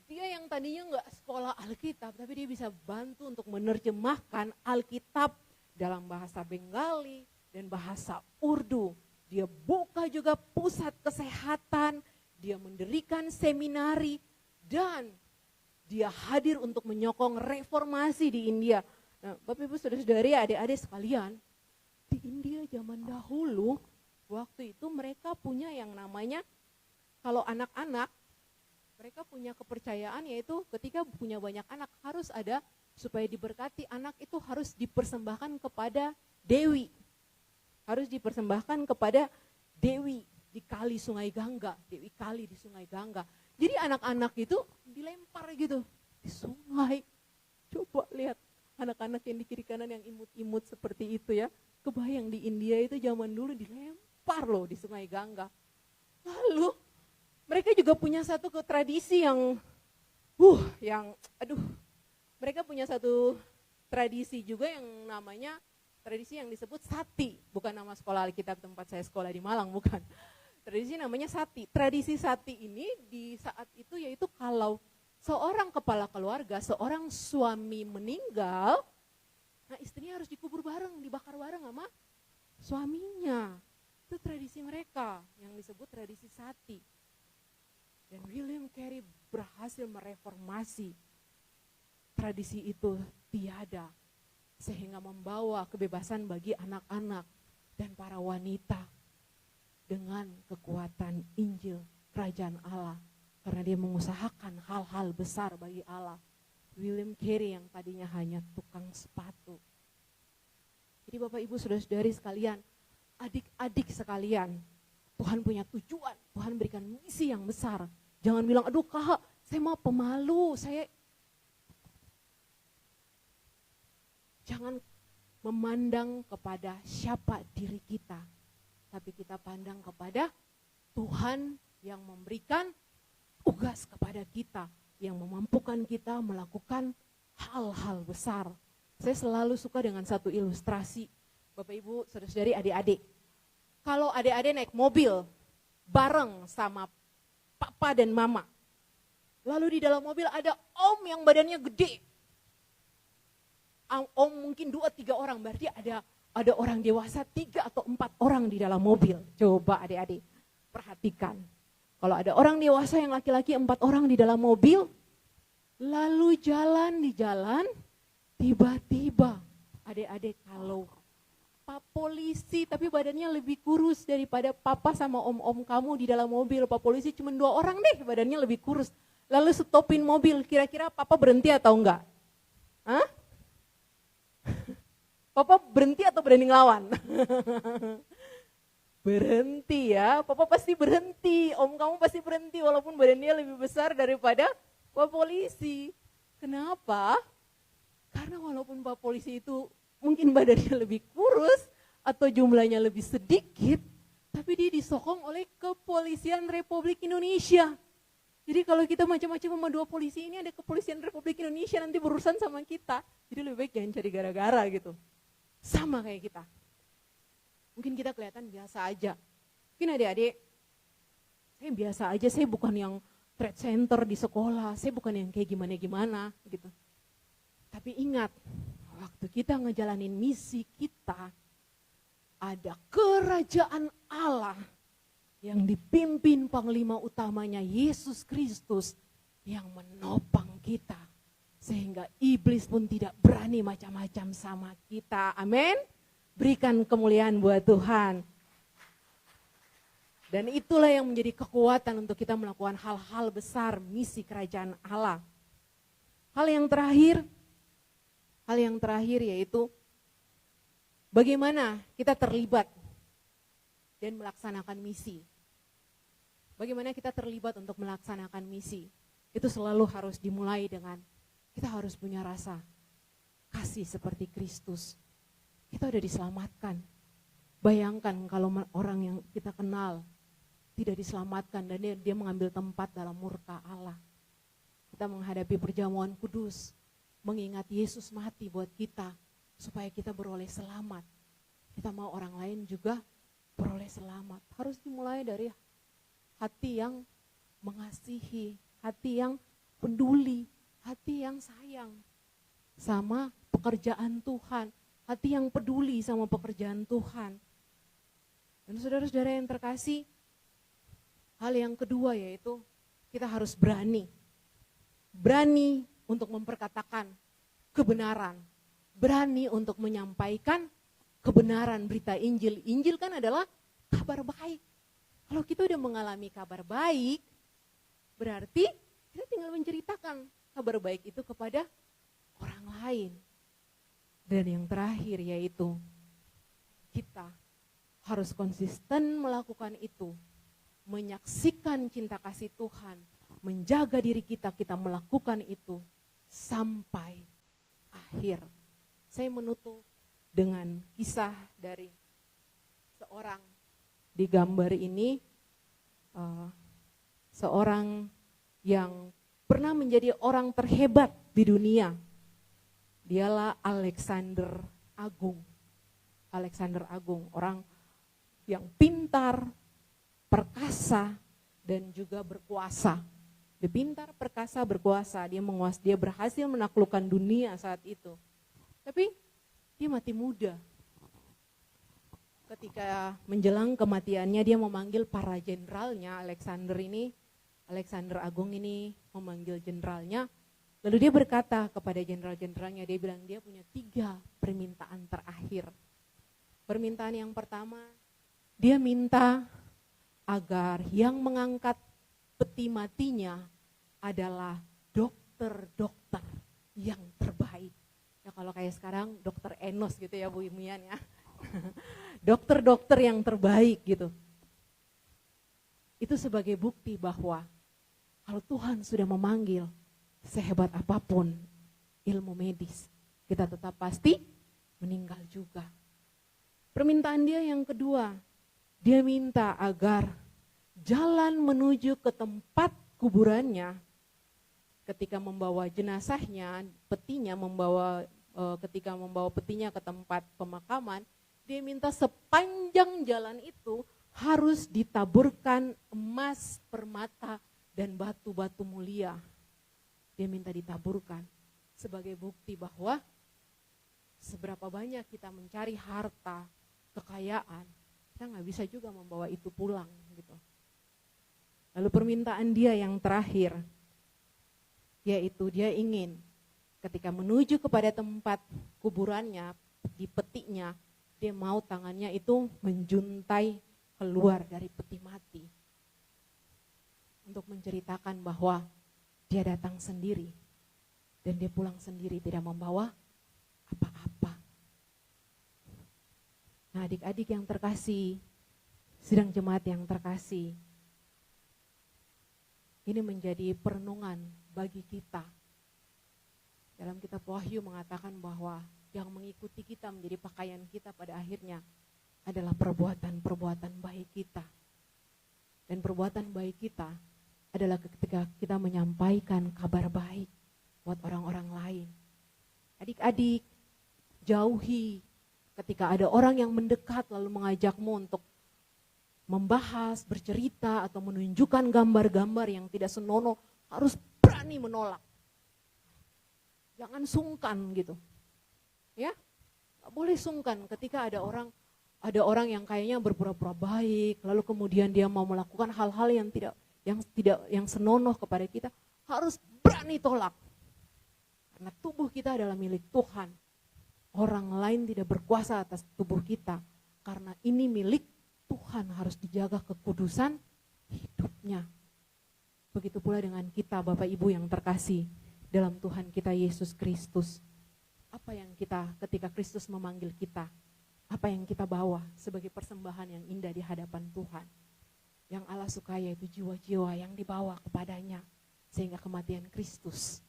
Dia yang tadinya nggak sekolah Alkitab, tapi dia bisa bantu untuk menerjemahkan Alkitab dalam bahasa Bengali dan bahasa Urdu. Dia buka juga pusat kesehatan, dia mendirikan seminari, dan dia hadir untuk menyokong reformasi di India. Nah, Bapak Ibu Saudara-saudari, adik-adik sekalian, di India zaman dahulu, waktu itu mereka punya yang namanya, kalau anak-anak, mereka punya kepercayaan yaitu ketika punya banyak anak harus ada, supaya diberkati, anak itu harus dipersembahkan kepada Dewi. Harus dipersembahkan kepada Dewi di kali Sungai Gangga, Dewi Kali di Sungai Gangga. Jadi anak-anak itu dilempar gitu di sungai. Coba lihat anak-anak yang di kiri kanan yang imut-imut seperti itu ya. Kebayang di India itu zaman dulu dilempar loh di Sungai Gangga. Lalu mereka juga punya satu tradisi yang mereka punya satu tradisi juga yang namanya tradisi yang disebut sati. Bukan nama sekolah Alkitab tempat saya sekolah di Malang, bukan. Tradisi namanya sati. Tradisi sati ini di saat itu yaitu kalau seorang kepala keluarga, seorang suami meninggal, nah istrinya harus dikubur bareng, dibakar bareng sama suaminya. Itu tradisi mereka yang disebut tradisi sati. Dan William Carey berhasil mereformasi tradisi itu tiada, sehingga membawa kebebasan bagi anak-anak dan para wanita dengan kekuatan Injil Kerajaan Allah. Karena dia mengusahakan hal-hal besar bagi Allah. William Carey yang tadinya hanya tukang sepatu. Jadi Bapak Ibu Saudara-saudari sekalian, adik-adik sekalian, Tuhan punya tujuan, Tuhan berikan misi yang besar. Jangan bilang, aduh Kak, saya mau pemalu, Jangan memandang kepada siapa diri kita, tapi kita pandang kepada Tuhan yang memberikan tugas kepada kita, yang memampukan kita melakukan hal-hal besar. Saya selalu suka dengan satu ilustrasi, Bapak Ibu, saudara-saudari, adik-adik. Kalau adik-adik naik mobil bareng sama papa dan mama, lalu di dalam mobil ada om yang badannya gede. Om mungkin 2-3 orang, berarti ada orang dewasa 3 atau 4 orang di dalam mobil. Coba adik-adik perhatikan. Kalau ada orang dewasa yang laki-laki 4 orang di dalam mobil, lalu jalan di jalan, tiba-tiba adik-adik kalau Pak polisi tapi badannya lebih kurus daripada papa sama om-om kamu di dalam mobil. Pak polisi cuma 2 orang deh badannya lebih kurus. Lalu stopin mobil, kira-kira papa berhenti atau enggak? Hah? Papa berhenti atau berani ngelawan? Berhenti ya, papa pasti berhenti, om kamu pasti berhenti walaupun badannya lebih besar daripada Pak polisi. Kenapa? Karena walaupun Pak polisi itu mungkin badannya lebih kurus atau jumlahnya lebih sedikit, tapi dia disokong oleh Kepolisian Republik Indonesia. Jadi kalau kita macam-macam sama 2 polisi ini, ada Kepolisian Republik Indonesia nanti berurusan sama kita. Jadi lebih baik jangan cari gara-gara gitu. Sama kayak kita. Mungkin kita kelihatan biasa aja. Mungkin adik-adik, saya biasa aja, saya bukan yang trade center di sekolah, saya bukan yang kayak gimana-gimana gitu. Tapi ingat, waktu kita ngejalanin misi kita, ada kerajaan Allah yang dipimpin panglima utamanya Yesus Kristus yang menopang kita. Sehingga iblis pun tidak berani macam-macam sama kita. Amin. Berikan kemuliaan buat Tuhan. Dan itulah yang menjadi kekuatan untuk kita melakukan hal-hal besar misi kerajaan Allah. Hal yang terakhir yaitu bagaimana kita terlibat dan melaksanakan misi. Bagaimana kita terlibat untuk melaksanakan misi. Itu selalu harus dimulai dengan kita harus punya rasa kasih seperti Kristus. Kita udah diselamatkan. Bayangkan kalau orang yang kita kenal tidak diselamatkan dan dia mengambil tempat dalam murka Allah. Kita menghadapi perjamuan kudus, mengingat Yesus mati buat kita supaya kita beroleh selamat. Kita mau orang lain juga beroleh selamat. Harus dimulai dari hati yang mengasihi, hati yang peduli, hati yang sayang sama pekerjaan Tuhan. Hati yang peduli sama pekerjaan Tuhan. Dan saudara-saudara yang terkasih, hal yang kedua yaitu kita harus berani. Berani untuk memperkatakan kebenaran. berani untuk menyampaikan kebenaran berita Injil. Injil kan adalah kabar baik. Kalau kita udah mengalami kabar baik, berarti kita tinggal menceritakan kabar baik itu kepada orang lain. Dan yang terakhir yaitu kita harus konsisten melakukan itu. Menyaksikan cinta kasih Tuhan, menjaga diri kita melakukan itu sampai akhir. Saya menutup dengan kisah dari seorang di gambar ini, seorang yang pernah menjadi orang terhebat di dunia. Dialah Alexander Agung. Alexander Agung, orang yang pintar, perkasa, dan juga berkuasa. Dia pintar, perkasa, berkuasa. Dia berhasil menaklukkan dunia saat itu. Tapi dia mati muda. Ketika menjelang kematiannya, dia memanggil para jenderalnya. Alexander Agung ini memanggil jenderalnya. Lalu dia berkata kepada jenderal-jenderalnya, dia bilang dia punya 3 permintaan terakhir. Permintaan yang pertama, dia minta agar yang mengangkat peti matinya adalah dokter-dokter yang terbaik. Ya kalau kayak sekarang dokter Enos gitu ya Bu Imian ya. Dokter-dokter yang terbaik gitu. Itu sebagai bukti bahwa kalau Tuhan sudah memanggil, sehebat apapun ilmu medis, kita tetap pasti meninggal juga. Permintaan dia yang kedua, dia minta agar jalan menuju ke tempat kuburannya, ketika membawa jenazahnya, ketika membawa petinya ke tempat pemakaman, dia minta sepanjang jalan itu harus ditaburkan emas, permata, dan batu-batu mulia. Dia minta ditaburkan sebagai bukti bahwa seberapa banyak kita mencari harta, kekayaan, kita nggak bisa juga membawa itu pulang gitu. Lalu permintaan dia yang terakhir, yaitu dia ingin ketika menuju kepada tempat kuburannya, di petinya, dia mau tangannya itu menjuntai keluar dari peti mati. Untuk menceritakan bahwa dia datang sendiri dan dia pulang sendiri, tidak membawa apa-apa. Nah, adik-adik yang terkasih, sidang jemaat yang terkasih, ini menjadi perenungan bagi kita. Dalam kitab Wahyu mengatakan bahwa yang mengikuti kita menjadi pakaian kita pada akhirnya adalah perbuatan-perbuatan baik kita. Dan perbuatan baik kita adalah ketika kita menyampaikan kabar baik buat orang-orang lain. Adik-adik, jauhi ketika ada orang yang mendekat lalu mengajakmu untuk membahas, bercerita, atau menunjukkan gambar-gambar yang tidak senonoh, harus berani menolak. Jangan sungkan gitu. Ya, gak boleh sungkan ketika ada orang yang kayaknya berpura-pura baik, lalu kemudian dia mau melakukan hal-hal yang senonoh kepada kita, harus berani tolak. Karena tubuh kita adalah milik Tuhan. Orang lain tidak berkuasa atas tubuh kita. Karena ini milik Tuhan, harus dijaga kekudusan hidupnya. Begitu pula dengan kita Bapak Ibu yang terkasih dalam Tuhan kita Yesus Kristus. Apa yang kita ketika Kristus memanggil kita, apa yang kita bawa sebagai persembahan yang indah di hadapan Tuhan. Yang Allah sukai yaitu jiwa-jiwa yang dibawa kepadanya, sehingga kematian Kristus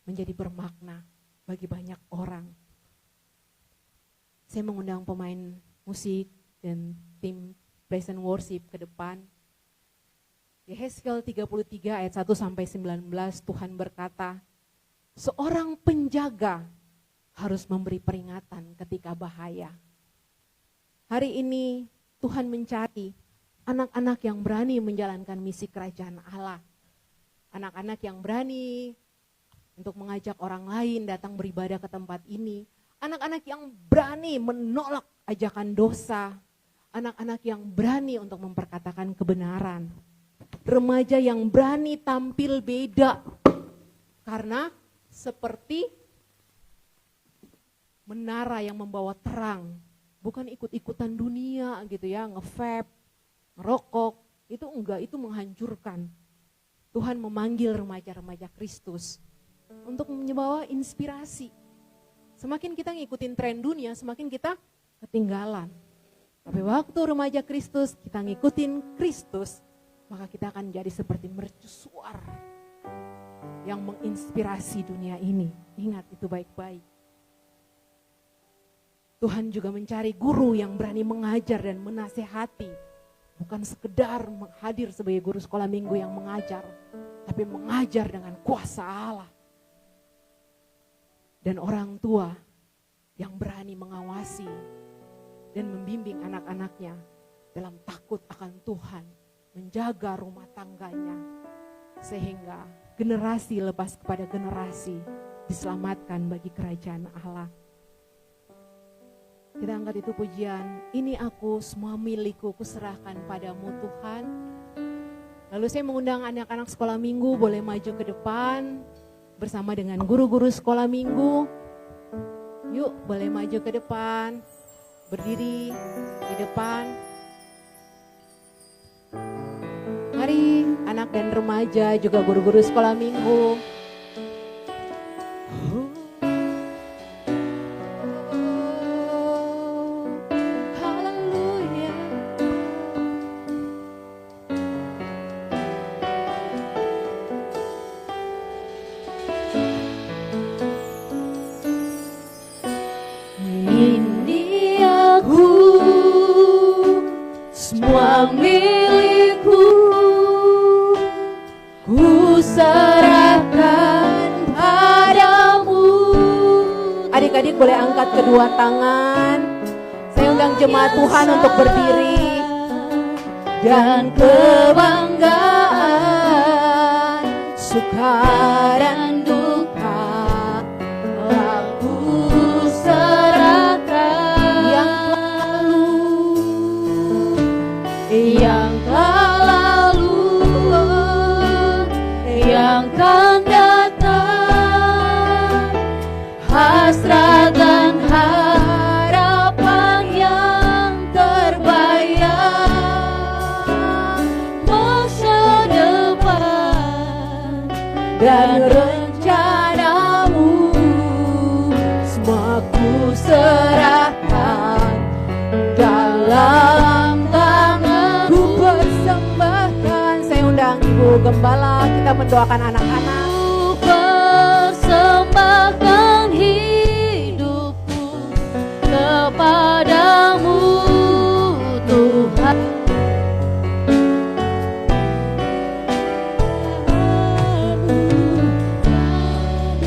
menjadi bermakna bagi banyak orang. Saya mengundang pemain musik dan tim praise and worship ke depan. Yehezkiel 33 ayat 1 sampai 19, Tuhan berkata, seorang penjaga harus memberi peringatan ketika bahaya. Hari ini Tuhan mencari anak-anak yang berani menjalankan misi kerajaan Allah. Anak-anak yang berani untuk mengajak orang lain datang beribadah ke tempat ini. Anak-anak yang berani menolak ajakan dosa. Anak-anak yang berani untuk memperkatakan kebenaran. Remaja yang berani tampil beda. Karena seperti menara yang membawa terang, bukan ikut-ikutan dunia gitu ya, nge-vape, ngerokok, itu enggak, itu menghancurkan. Tuhan memanggil remaja-remaja Kristus untuk membawa inspirasi. Semakin kita ngikutin tren dunia, semakin kita ketinggalan. Tapi waktu remaja Kristus, kita ngikutin Kristus, maka kita akan jadi seperti mercusuar yang menginspirasi dunia ini. Ingat itu baik-baik. Tuhan juga mencari guru yang berani mengajar dan menasehati. Bukan sekedar hadir sebagai guru sekolah minggu yang mengajar, tapi mengajar dengan kuasa Allah. Dan orang tua yang berani mengawasi dan membimbing anak-anaknya dalam takut akan Tuhan, menjaga rumah tangganya, sehingga generasi lepas kepada generasi diselamatkan bagi kerajaan Allah. Kita angkat itu pujian, ini aku semua milikku, kuserahkan padamu Tuhan. Lalu saya mengundang anak-anak sekolah minggu boleh maju ke depan bersama dengan guru-guru sekolah minggu. Yuk boleh maju ke depan, berdiri di depan. Mari anak dan remaja juga guru-guru sekolah minggu. Ini aku semua milikku, ku serahkan padamu. Adik-adik boleh angkat kedua tangan. Saya undang jemaat Tuhan untuk berdiri. Dan kebanggaan, suka dan duka, aku serahkan. Yang telah lalu, yang akan datang, hasrat dan harapan yang terbayang, masa depan dan rencanamu, semua ku serahkan dalam tangan. Ku persembahkan. Saya undang Ibu Gembala, kita mendoakan anak-anak. Ku persembahkan hidupku kepadamu Tuhan.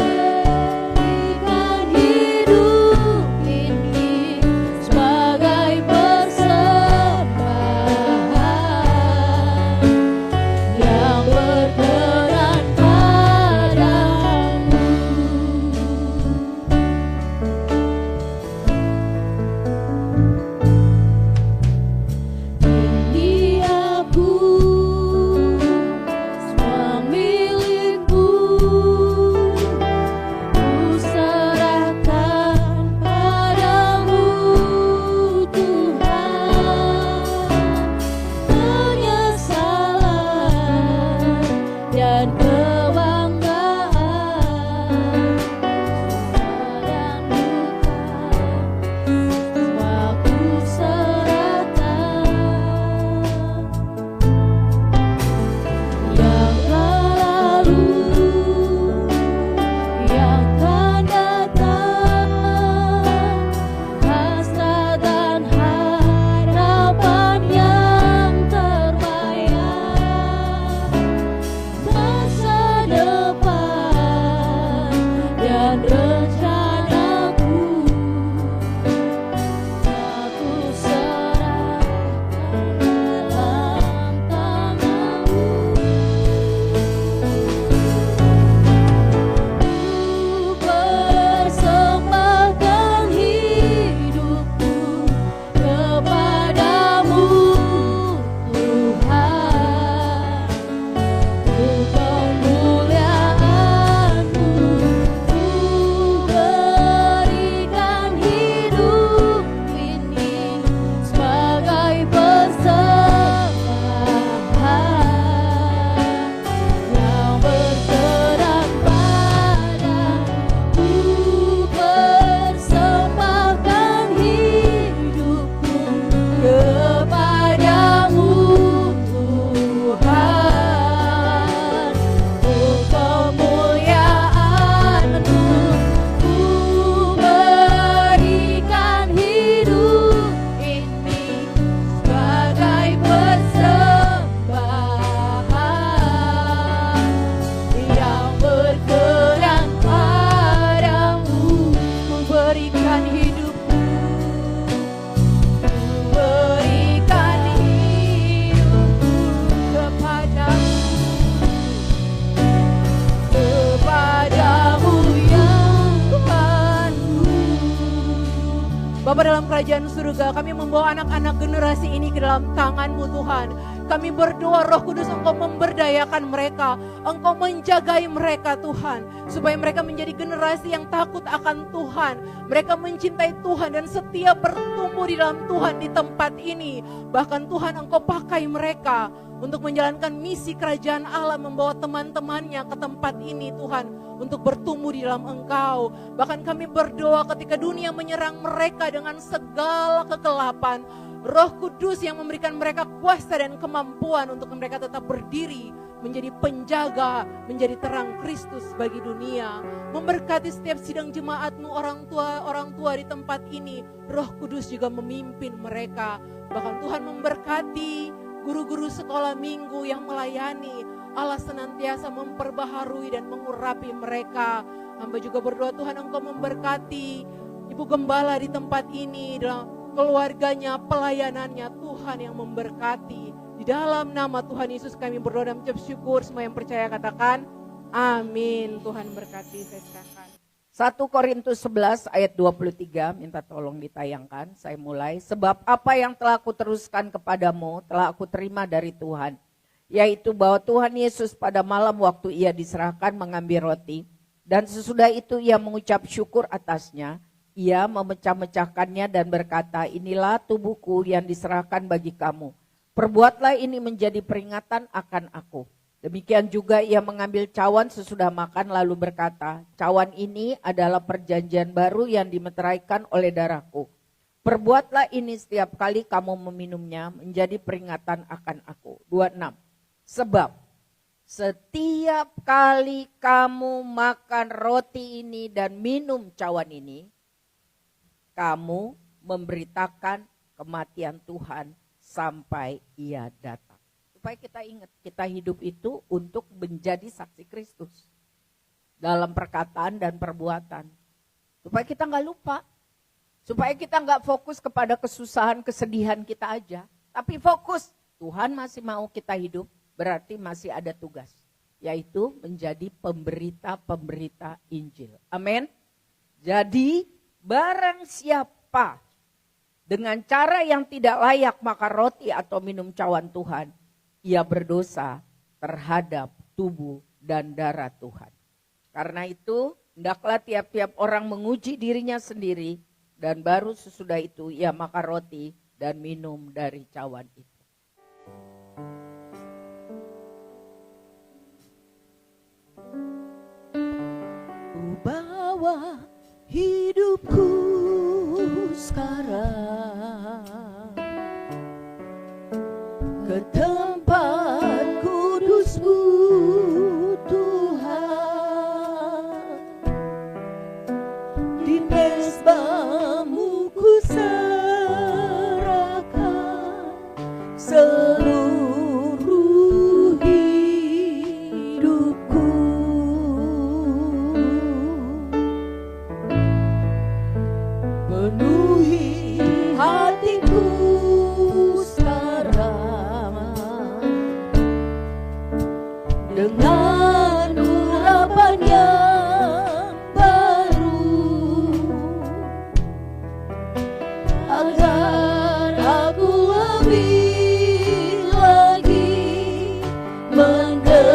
Berikan hidup ini sebagai persembahan yang berkenan padamu. kita. Kami membawa anak-anak generasi ini ke dalam tangan-Mu Tuhan. Kami berdoa Roh Kudus Engkau memberdayakan mereka, Engkau menjagai mereka Tuhan, supaya mereka menjadi generasi yang takut akan Tuhan. Mereka mencintai Tuhan dan setia bertumbuh di dalam Tuhan di tempat ini. Bahkan Tuhan Engkau pakai mereka untuk menjalankan misi kerajaan Allah, membawa teman-temannya ke tempat ini Tuhan, untuk bertumbuh di dalam Engkau. Bahkan kami berdoa ketika dunia menyerang mereka dengan segala kegelapan, Roh Kudus yang memberikan mereka kuasa dan kemampuan untuk mereka tetap berdiri, menjadi penjaga, menjadi terang Kristus bagi dunia. Memberkati setiap sidang jemaat-Mu, orang tua di tempat ini. Roh Kudus juga memimpin mereka. Bahkan Tuhan memberkati guru-guru sekolah minggu yang melayani. Allah senantiasa memperbaharui dan mengurapi mereka. Hamba juga berdoa Tuhan Engkau memberkati Ibu Gembala di tempat ini, dalam keluarganya, pelayanannya. Tuhan yang memberkati. Di dalam nama Tuhan Yesus kami berdoa dan mengucap syukur. Semua yang percaya katakan amin. Tuhan berkati. Saya serahkan 1 Korintus 11 ayat 23, minta tolong ditayangkan, saya mulai. Sebab apa yang telah aku teruskan kepadamu telah aku terima dari Tuhan, yaitu bahwa Tuhan Yesus pada malam waktu ia diserahkan mengambil roti, dan sesudah itu ia mengucap syukur atasnya, ia memecah-mecahkannya dan berkata, inilah tubuhku yang diserahkan bagi kamu, perbuatlah ini menjadi peringatan akan aku. Demikian juga ia mengambil cawan sesudah makan lalu berkata, cawan ini adalah perjanjian baru yang dimeteraikan oleh darahku. Perbuatlah ini setiap kali kamu meminumnya menjadi peringatan akan aku. 26. Sebab setiap kali kamu makan roti ini dan minum cawan ini, kamu memberitakan kematian Tuhan sampai ia datang. Supaya kita ingat, kita hidup itu untuk menjadi saksi Kristus dalam perkataan dan perbuatan. Supaya kita gak lupa, supaya kita gak fokus kepada kesusahan, kesedihan kita aja. Tapi fokus, Tuhan masih mau kita hidup, berarti masih ada tugas. Yaitu menjadi pemberita-pemberita Injil. Amin. Jadi barang siapa dengan cara yang tidak layak makan roti atau minum cawan Tuhan, ia berdosa terhadap tubuh dan darah Tuhan. Karena itu, hendaklah tiap-tiap orang menguji dirinya sendiri, dan baru sesudah itu ia makan roti dan minum dari cawan itu. Ku bawa hidupku sekarang ke tempat kudus-Mu Tuhan, di mezbah-Mu ku serahkan seluruh hidupku. Penuhi hatiku dengan urapan yang baru, agar aku lebih lagi mendengar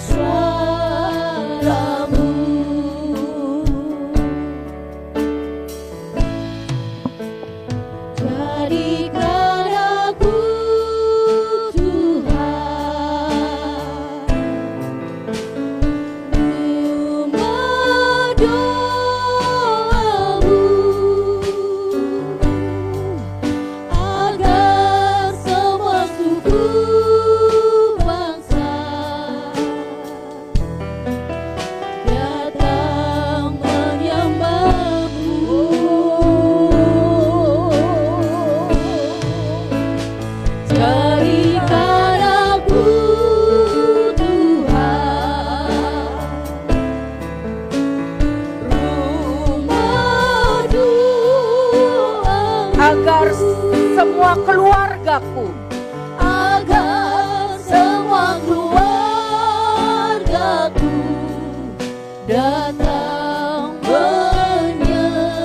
suara-Mu. Jadikan aku semua keluargaku, agar semua keluargaku dan datang menyembah-Mu.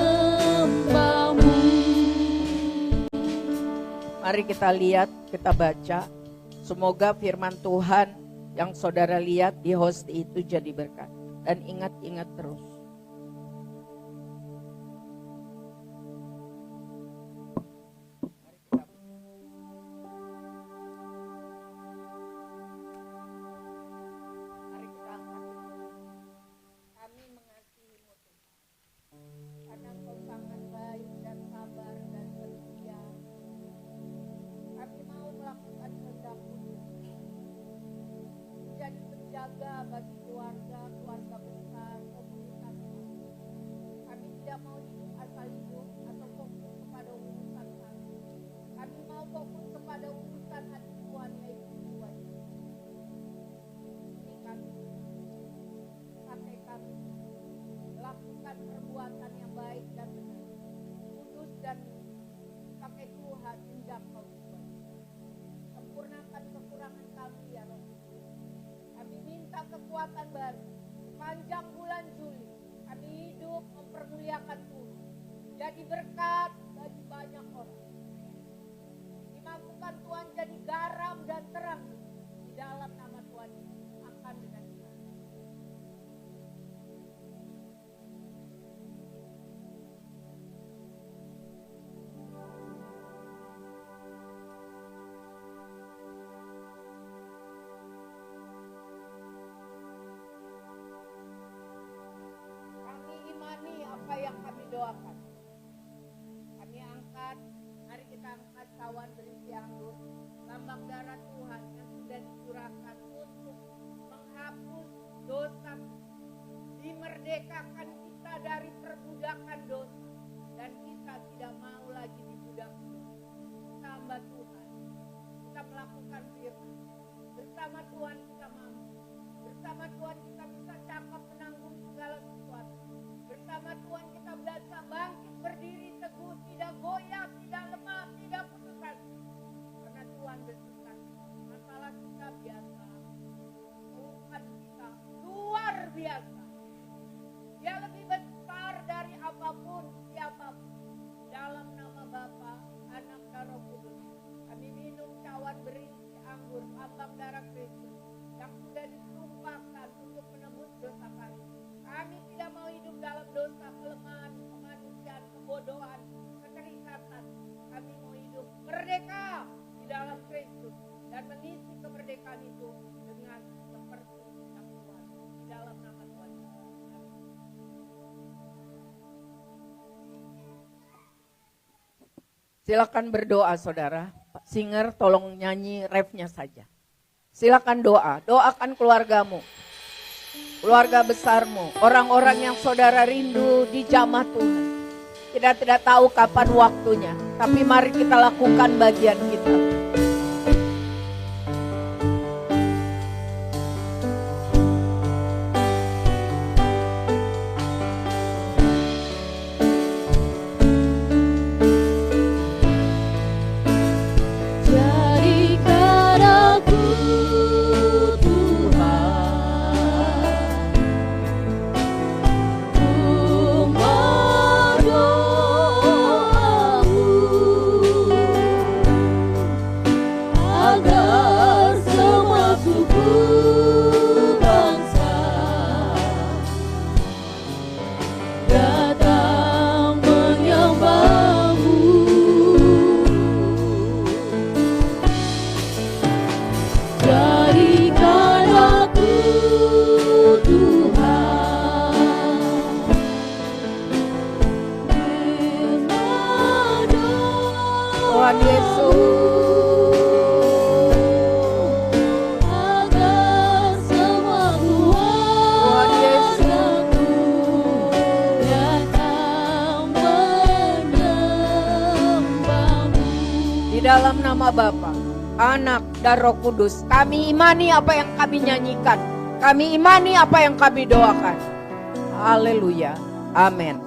mari kita lihat, kita baca. Semoga firman Tuhan yang saudara lihat di host itu jadi berkat. Dan ingat-ingat terus. Mari kita angkat. Kami mengasihimu Tuhan. Karena Engkau sangat baik dan sabar dan setia. Kami mau melakukan kehendak-Mu. Jadi penjaga bagi keluarga besar, komunitas kami. Kami tidak mau hidup asal hidup atau fokus kepada urusan kami. Kami mau fokus kepada urusan hati Tuhan, yaitu jiwa. Ini kami, pakai kami, melakukan perbuatan yang baik dan benar, kudus dan pakai Tuhan menjangkau Tuhan. Sempurnakan kekurangan kami ya Roh. Kami minta kekuatan baru. Panjang bulan Juli, kami hidup mempermuliakan Tuhan. Jadi berkat bagi banyak orang. Dimampukan Tuhan jadi garam dan terang di dalam nama Tuhan akan dengan kita. Apa yang kami doakan, kami angkat, mari kita angkat cawan berisi anggur, lambang darah Tuhan yang sudah dicurahkan untuk menghapus dosa, dimerdekakan kita dari perbudakan dosa, dan kita tidak mau lagi dibudak. Kita hamba Tuhan, kita melakukan firman, bersama Tuhan kita mampu, bersama Tuhan kita bisa cakap menanggung segala sesuatu. Bersama Tuhan kita belajar bangkit berdiri teguh, tidak goyah, tidak lemah, tidak putus asa. Karena Tuhan beserta kita. Masalah kita biasa, Tuhan kita luar biasa. Dia lebih besar dari apapun, siapapun. Dalam nama Bapa, Anak dan Roh Kudus, kami minum cawan berisi anggur, lambang darah Kristus yang sudah ditumpahkan untuk menebus dosa kami. Kami tidak mau hidup dalam dosa, kelemahan, kemanusiaan, kebodohan, keterikatan. Kami mau hidup merdeka di dalam Kristus dan mengisi kemerdekaan itu dengan seperti yang Tuhan di dalam nama Tuhan. Silakan berdoa saudara. Singer tolong nyanyi refnya saja. Silakan doa, doakan keluargamu. Keluarga besarmu, orang-orang yang saudara rindu di jamah Tuhan. Kita tidak tahu kapan waktunya, tapi mari kita lakukan bagian kita. Jadikan aku Tuhan Yesus. Agar semua Tuhan Yesus. datang menyembah-Mu. Di dalam nama Bapa, Anak dan Roh Kudus, kami imani apa yang kami nyanyikan. Kami imani apa yang kami doakan. Haleluya. Amin.